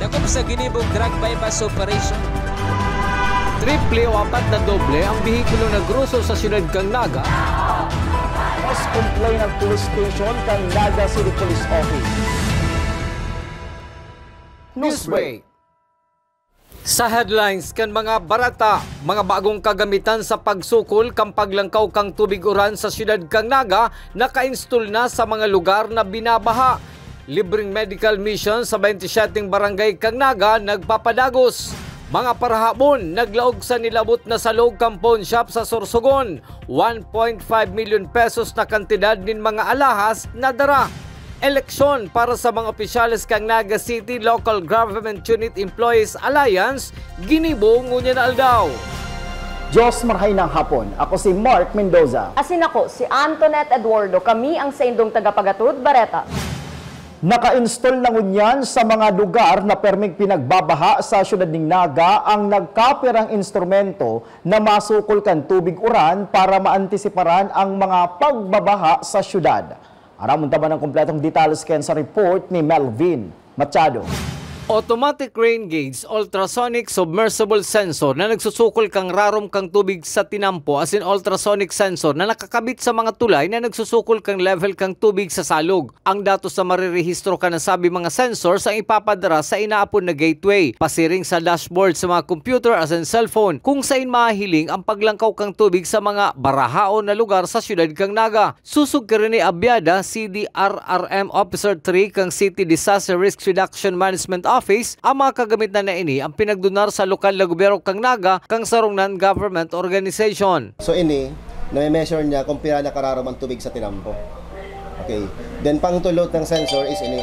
Dagom sa ginibong drug bypass operation. Triple o 4 na doble ang bihikulo na gruso sa siyudad kang Naga. Mas complain ng police station kang Naga City Police Office. Newsbreak. Sa headlines kan mga barata, mga bagong kagamitan sa pagsukol kang paglangkaw kang tubig uran sa siyudad kang Naga naka-install na sa mga lugar na binabaha. Libreng medical mission sa 27 barangay kang Naga nagpapadagos. Mga parahapon, naglaog sa nilabot na salog kang pawn shop sa Sorsogon. 1.5 million pesos na kantidad nin mga alahas na dara. Eleksyon para sa mga opisyales kang Naga City Local Government Unit Employees Alliance, ginibo ngunya na aldaw. Diyos marhay ng hapon. Ako si Mark Mendoza. Asin ako si Antoinette Eduardo. Kami ang sa indong tagapagatud Bareta. Naka-install na ngunyan sa mga lugar na perming pinagbabaha sa siyudad ng Naga ang nagkapirang instrumento na masukol kan tubig uran para maantisiparan ang mga pagbabaha sa siyudad. Aramon taban ng kompletong details ken sa report ni Melvin Machado. Automatic rain gauge ultrasonic submersible sensor na nagsusukol kang rarom kang tubig sa tinampo as in ultrasonic sensor na nakakabit sa mga tulay na nagsusukol kang level kang tubig sa salog. Ang datos na marirehistro ka na sabi mga sensors ang ipapadara sa inaapon na gateway, pasiring sa dashboard sa mga computer as in cellphone kung saan mahiling ang paglangkaw kang tubig sa mga barahaon na lugar sa siyudad kang Naga. Susug ka rin ni Abiada, CDRRM Officer 3 kang City Disaster Risk Reduction Management Office, ang mga kagamit na ini ang pinagdunar sa lokal na gobyerno kang Naga kang sarong non-government organization. So ini, na-measure niya kung pila na kararom ang tubig sa tinampo. Okay. Then pangtulot ng sensor is ini.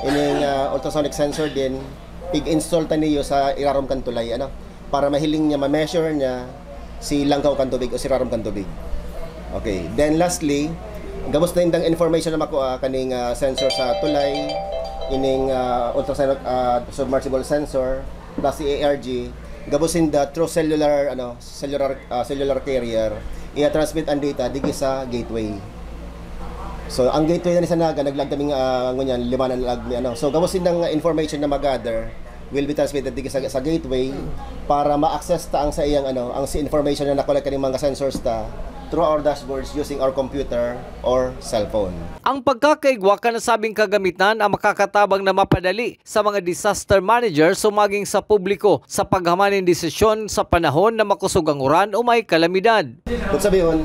Ining ultrasonic sensor din, pig-install ta niyo sa irarom kan tulay para mahiling niya ma-measure niya si langkaw kan tubig o si rarom kan tubig. Okay. Then lastly, gabos na indang information na makuha kaning sensor sa tulay, ining ultrasonic submersible sensor plus si ARG gabusin da through cellular cellular carrier i-transmit ang data digi sa gateway. So ang gateway na ni sa Naga naglagdaming ngunyan limanan lag ni so gabusin ng information na mag-gather will be transmitted digi sa gateway para ma-access ta ang sa iyang ang si information na nakolek kaning mga sensors ta through our dashboards using our computer or cellphone. Ang pagkakaigwa ka na sabing kagamitan ang makakatabang na mapadali sa mga disaster managers o maging sa publiko sa paghamanin desisyon sa panahon na makusog ang uran o may kalamidad. Kung sabihin,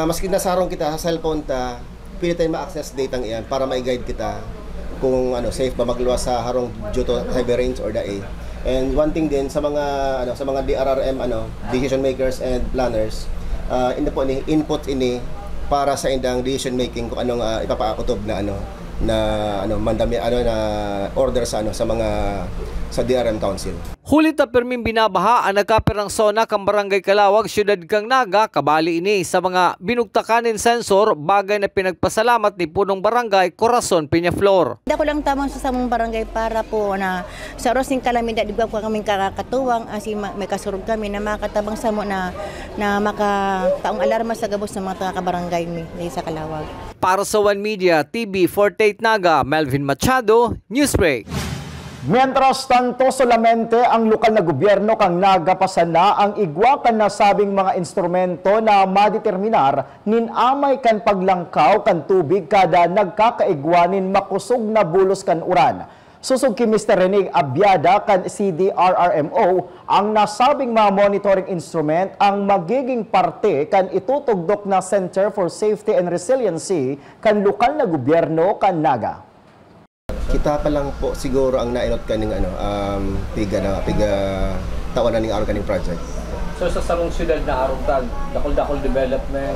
maski nasarong kita sa cellphone ta, pwede tayong ma-access data iyan para ma-guide kita kung safe ba magluwas sa harong due to heavy rains or dae. And one thing din sa mga DRRM decision makers and planners, input ini para sa indang decision making kung anong ipapaakutob na mandami na order sa sa DRM Council. Hulit na perming binabaha ang nagkapirang sona kang Barangay Kalawag, siyudad kang Naga, kabali ini sa mga binugtakanin sensor, bagay na pinagpasalamat ni punong barangay Corazon Peñaflor. Dako lang tamang sa samong barangay para po na sa rosing kalamidad, di ba po kaming kakatuwang asi may kasurog kami na makatabang samo na makataong alarma sa gabos ng mga kabarangay ni sa Kalawag. Para sa One Media TV 48 Naga, Melvin Machado, Newsbreak. Mientras tanto, solamente ang lokal na gobyerno kang nagapasan na ang igwakan na sabing mga instrumento na madeterminar nin amay kan paglangkaw kan tubig kada nagkakaigwanin makusog na bulos kan uran. Susog ki Mr. Renig Abiada kan CDRRMO, ang nasabing mga monitoring instrument ang magiging parte kan itutugdok na Center for Safety and Resiliency kan lokal na gobyerno kan Naga. Kita pa lang po siguro ang nainot kaning piga tawanan ning aron kaning project. So sa sarong syudad na arugtag, dakol-dakol development,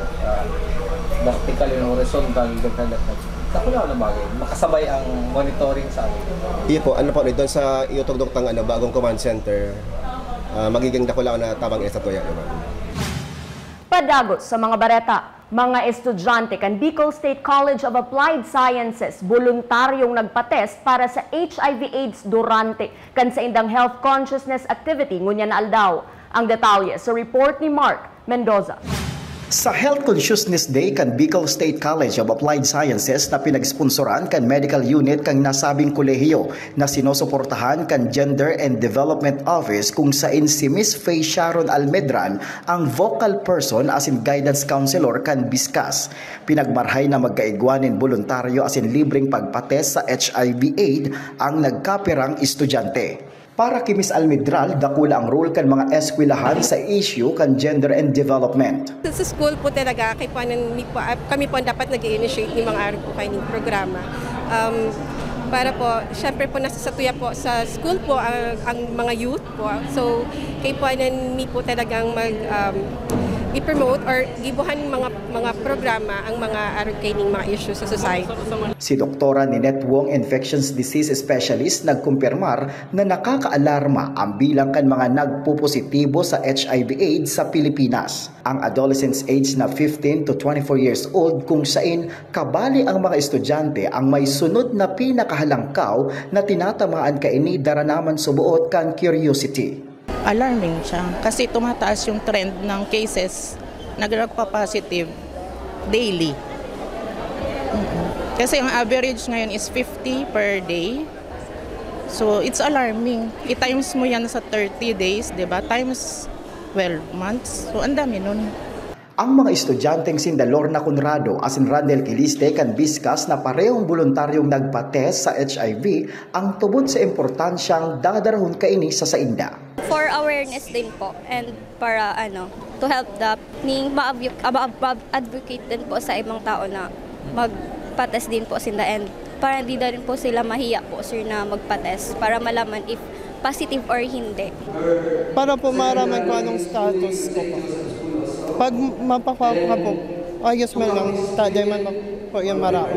vertical and horizontal development. Dakol na bagay, makasabay ang monitoring sa amin. Iya po, doon sa iutugdok tang bagong command center, magiging dakol na tabang estatuya naman. Padagos sa mga bareta, mga estudyante kan Bicol State College of Applied Sciences voluntaryong nagpatest para sa HIV/AIDS durante kan sa indang health consciousness activity ngunya na aldaw. Ang detalye sa report ni Mark Mendoza. Sa Health Consciousness Day kan Bicol State College of Applied Sciences na pinagsponsoran kan medical unit kang nasabing kolehiyo na sinusuportahan kan Gender and Development Office kung sain si Miss Faye Sharon Almedran ang vocal person asin guidance counselor kan Biskas. Pinagmarhay na magkaigwanin voluntaryo asin libreng pagpates sa HIV/AIDS ang nagkapirang estudyante. Para kay Ms. Almedral, dakula ang role kan mga eskwelahan sa issue kan gender and development. Sa school po talaga, kami po dapat nag-initiate ng mga araw po kayong programa. Para po, syempre po nasasatuya po sa school po ang mga youth po. So, kayo po po talagang i-promote or gibuhan mga programa ang mga arugaining mga issues sa society. Si Dr. Ninette Wong, infectious disease specialist, nagkumpirmar na nakakaalarma ang bilang kan mga nagpupositibo sa HIV/AIDS sa Pilipinas. Ang adolescents age na 15 to 24 years old kung sain kabali ang mga estudyante ang may sunod na pinakahalangkaw na tinatamaan kaini daranaman subuot kan curiosity. Alarming siya kasi tumataas yung trend ng cases nagpa-positive daily. Kasi ang average ngayon is 50 per day. So it's alarming. I-times mo yan sa 30 days, 'di ba? Times 12 months. So ang dami nun. Ang mga estudyanteng sinda Lorna Conrado asin Randel Quiliste kan Biskas na parehong voluntaryong nagpates sa HIV ang tubod sa importansyang dadarahon kaini sa sainda. For awareness din po and para to help ma-advocate din po sa ibang tao na magpates din po sinda and para hindi na rin po sila mahiya po sir na magpates para malaman if positive or hindi. Para po maraman ko anong status ko po. Pag mapapaka po, ayos man lang, taday man po yung marami.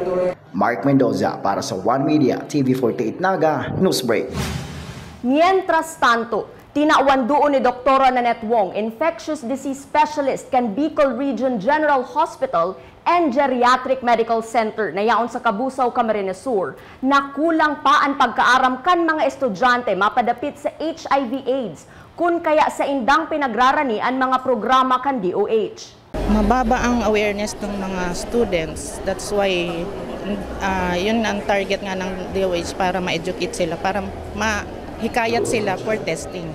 Mark Mendoza para sa One Media, TV48 Naga, Newsbreak. Mientras tanto, tinauan doon ni Dr. Ninette Wong, infectious disease specialist kan Bicol Region General Hospital and Geriatric Medical Center na yaon sa Kabusaw, Camarines Sur, na kulang pa ang pagkaaram kan mga estudyante mapadapit sa HIV/AIDS kun kaya sa indang pinagrarani ang mga programa kan DOH. Mababa ang awareness ng mga students. That's why yun ang target nga ng DOH para ma-educate sila, para mahikayat sila for testing.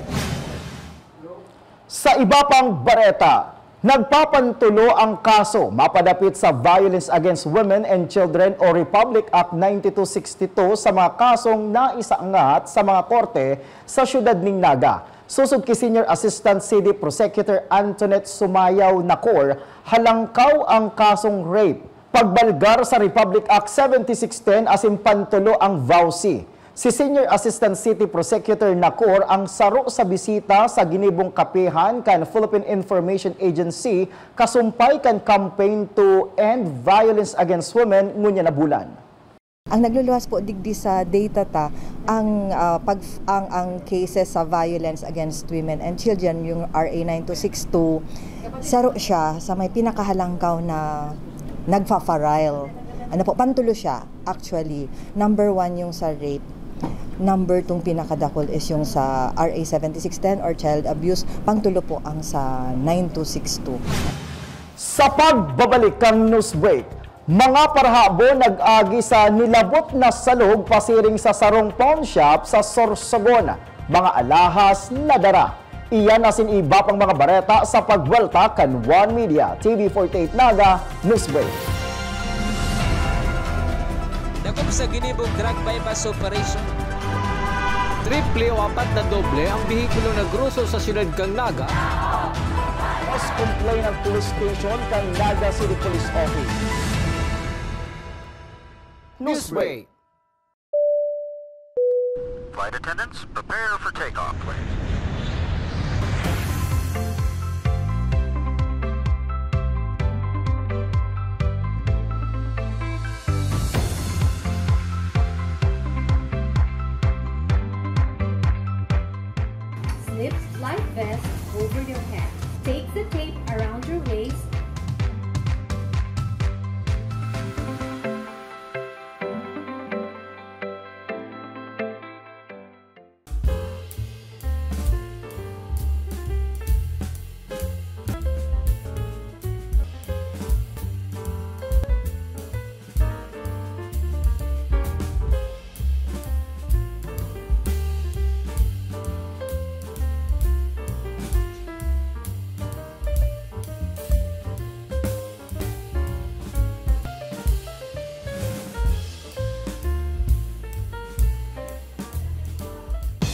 Sa iba pang bareta, nagpapantulo ang kaso mapadapit sa Violence Against Women and Children o Republic Act 9262 sa mga kasong naisaangat sa mga korte sa siyudad ng Naga. Susod kay Senior Assistant City Prosecutor Antoinette Sumayaw Nacor, halangkaw ang kasong rape, pagbalgar sa Republic Act 7610 asin pantulo ang VAUSI. Si Senior Assistant City Prosecutor Nacor ang saro sa bisita sa ginibong kapihan kan Philippine Information Agency kasumpay kan campaign to end violence against women ngunya na bulan. Ang nagluluwas po digdi sa data ang cases sa violence against women and children, yung RA 9262, saro siya sa may pinakahalangkaw na nagfa-file. Pantulo siya actually. Number 1 yung sa rape. Number 2 pinakadakol is yung sa RA 7610 or child abuse. Pangtulo po ang sa 9262. Sa pagbabalik kang Newsbreak, mga parhabo nag-agi sa nilabot na salog pasiring sa sarong pawn shop sa Sorsogon. Mga alahas na dara. Iyan asin iba pang mga bareta sa pagwelta kan One Media, TV48 Naga, Newsbreak. Dakop sa ginibong drug bypass operation. Triple o 4 na doble ang bihikulo na gruso sa siyudad kang Naga. Mas complain ng police station kang Naga City Police Office. Newsbreak. Flight attendants, prepare for takeoff, please. Slip life vest over your head. Take the tape around your waist.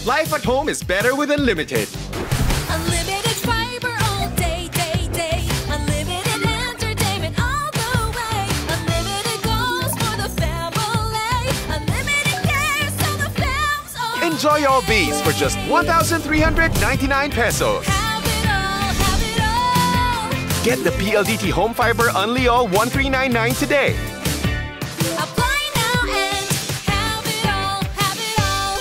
Life at home is better with Unlimited. Unlimited fiber all day, day, day. Unlimited entertainment all the way. Unlimited goals for the family. Unlimited cares so the fams all Enjoy all these for just 1,399 pesos. have it all, have it all. Get the PLDT Home Fiber Unli All 1399 today. Apply now and have it all, have it all.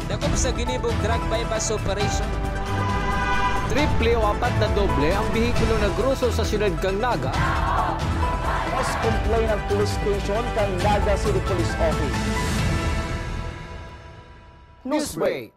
Dakop sa ginibog drug bypass operation. Triple o apat na doble ang bihikulo na gruso sa siyudad kang Naga. Mas complain ng police station kang Naga City Police Office. Newsbreak.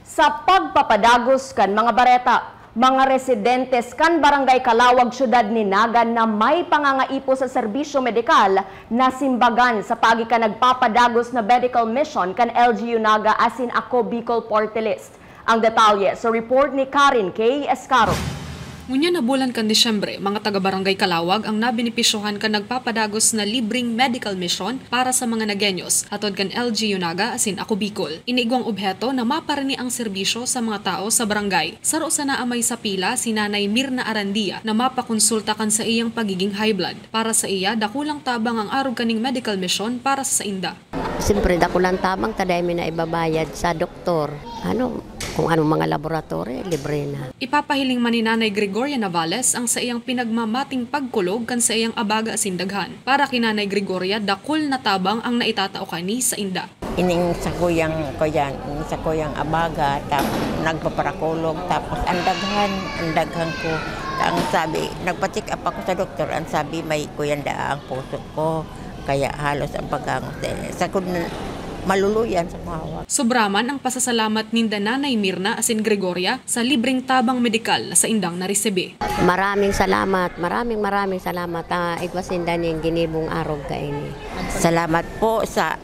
Sa pagpapadagos kan mga bareta, mga residentes kan Barangay Calawag, syudad ni Naga na may pangangaipo sa serbisyo medikal na simbagan sa pagika nagpapadagos na medical mission kan LGU Naga asin ako Bicol Party List. Ang detalye sa report ni Karin K. Escaro. Ngunya na bulan kan Disyembre, mga taga-Barangay Calawag ang nabinipisyohan kan nagpapadagos na libreng medical mission para sa mga Nagenyos atod kan LGU Naga asin ako Bicol. Iniigwang obheto na maparani ang serbisyo sa mga tao sa barangay. Saro sa naamay sa pila si Nanay Mirna Arandia na mapakonsulta kan sa iyang pagiging high blood. Para sa iya, dakulang tabang ang arog kaning medical mission para sa inda. Siyempre, dakulang tabang taday mi na ibabayad sa doktor. Kung anong mga laboratory, libre na. Ipapahiling man ni Nanay Gregoria Navales ang sa iyang pinagmamating pagkulog kan sa iyang abaga sindaghan. Para kay Nanay Gregoria, dakul na tabang ang naitatao kani sa inda. Ining sa kuyang abaga, tapos nagpaparakulog, tapos ang daghan ko. Ang sabi, nagpa-check up ako sa doktor, ang sabi may kuyanda ang puso ko, kaya halos ang paggangot. Sa maluluyan sa mahawak. Sobraman ang pasasalamat ninda Nanay Mirna asin Gregoria sa libreng tabang medikal na sa indang naresebe. Maraming salamat. Igwasinda niyang ginibong arog kaini. Salamat po sa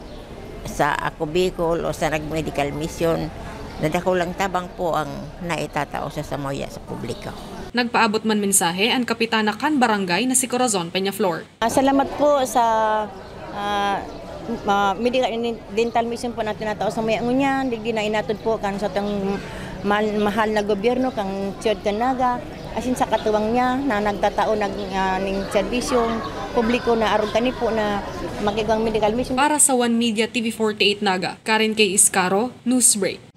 ako Bicol o sa nag-medical mission. Nadakulang tabang po ang naitatao sa Samoya sa publiko. Nagpaabot man mensahe ang kapitana kan barangay na si Corazon Peñaflor. Salamat po sa medical dental mission po natin natao sa mga ngunyan, digdi na inatod po kan sa tang mahal na gobyerno kang Siyod Naga asin sa katuwang niya na nagtatao ning serbisyong publiko na aron kani po na makigwang medical mission. Para sa One Media TV 48 Naga, Karin K. Iscaro, Newsbreak.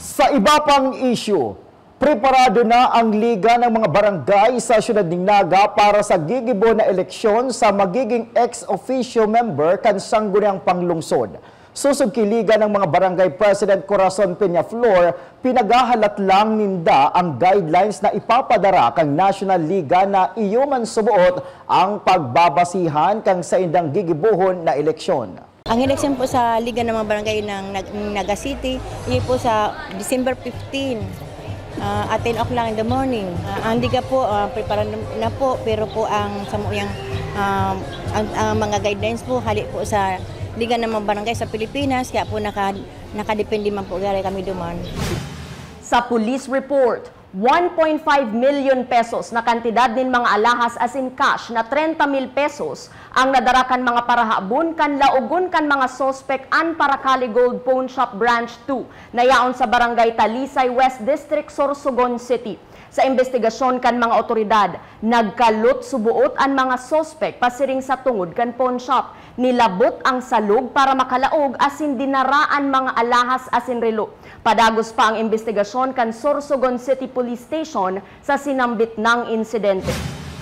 Sa iba pang issue, preparado na ang Liga ng mga Barangay sa siyudad ng Naga para sa gigibo na eleksyon sa magiging ex-officio member kan sangguniang panglungsod. Susog Liga ng mga Barangay President Corazon Peñaflor, pinagahalat lang ninda ang guidelines na ipapadara kang National Liga na iyo man sumuot ang pagbabasihan kang sa indang gigibuhon na eleksyon. Ang eleksyon po sa Liga ng mga Barangay ng Naga City, iyon po sa December 15. at 10 o'clock in the morning. Hindi ka po, prepare na po, pero po ang samuyang ang mga guidelines po, hali po sa liga ng mga barangay sa Pilipinas, kaya po nakadepende man po gari kami duman. Sa police report, 1.5 million pesos na kantidad din mga alahas as in cash na 30,000 pesos ang nadarakan mga parahabon kan laugon kan mga sospek an Paracali Gold Pawn Shop Branch 2 na yaon sa Barangay Talisay, West District, Sorsogon City. Sa investigasyon kan mga otoridad, nagkalot subuot ang mga sospek pasiring sa tungod kan pawn shop. Nilabot ang salog para makalaog asin dinaraan mga alahas asin relo. Padagos pa ang investigasyon kan Sorsogon City Police Station sa sinambit ng insidente.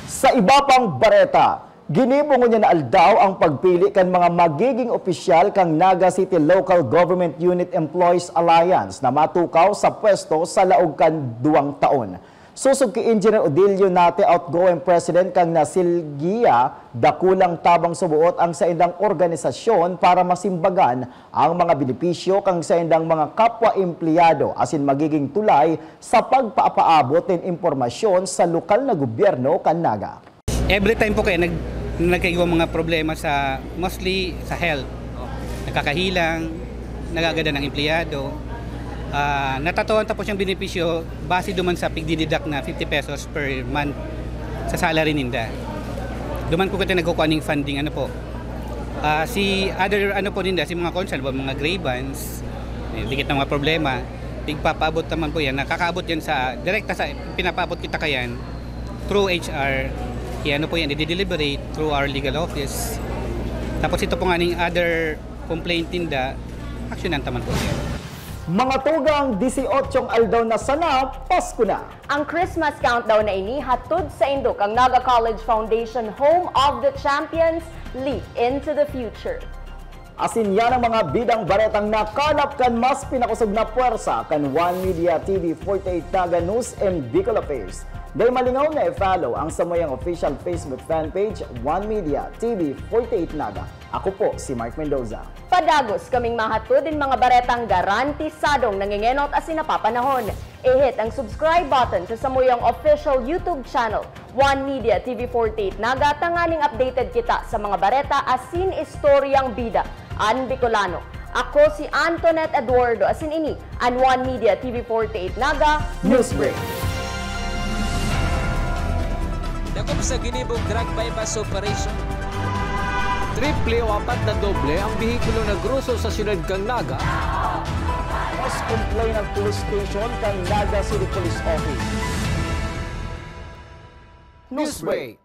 Sa iba pang bareta, ginibungo niya na aldaw ang pagpili kan mga magiging opisyal kang Naga City Local Government Unit Employees Alliance na matukaw sa pwesto sa laog kan 2 taon. Susog ki Engineer Odilio Nate, outgoing president kang nasilgiya, dakulang tabang subuot ang sa indang organisasyon para masimbagan ang mga benepisyo kang sa indang mga kapwa-empleyado asin magiging tulay sa pagpaapaabot ng impormasyon sa lokal na gobyerno kan Naga. Every time po kayo nagkaigo mga problema sa mostly sa health, nakakahilang, nagagada ng empleyado. Natatawan tapos yung benepisyo base duman sa pigdididak na 50 pesos per month sa salary ninda. Duman ko kita nagkukuha ng funding si other po ninda, si mga concern, mga grievance, dikit ng mga problema, pigpapaabot naman po yan, nakakaabot yan sa direkta sa pinapaabot kita kayan through HR, po yan, i-deliberate through our legal office. Tapos ito po nga ng other complaint ninda, aksyonan taman po yan. Mga tugang 18 aldaw na sana, Pasko na! Ang Christmas countdown na ini hatod sa Indok ang Naga College Foundation Home of the Champions, Leap into the Future. Asin yan ang mga bidang baretang nakalap kan mas pinakusog na puwersa kan One Media TV 48 Naga News and Bicol Affairs. Dahil malingaw na i-follow ang samoyang official Facebook fanpage One Media TV 48 Naga. Ako po si Mark Mendoza. Padagos kaming mahatod din mga baretang garantisadong nangingenot asin napapanahon. I-hit ang subscribe button sa samoyang official YouTube channel One Media TV 48 Naga, tanganing updated kita sa mga bareta asin istoryang bida an Bicolano. Ako si Antoinette Eduardo asin ini an One Media TV 48 Naga Newsbreak. Dakop sa ginibog drug bypass operation. Triple o 4 na doble ang bihikulo na gruso sa siyudad kang Naga. Mas complain ng police station kang Naga City Police Office. Newsbreak.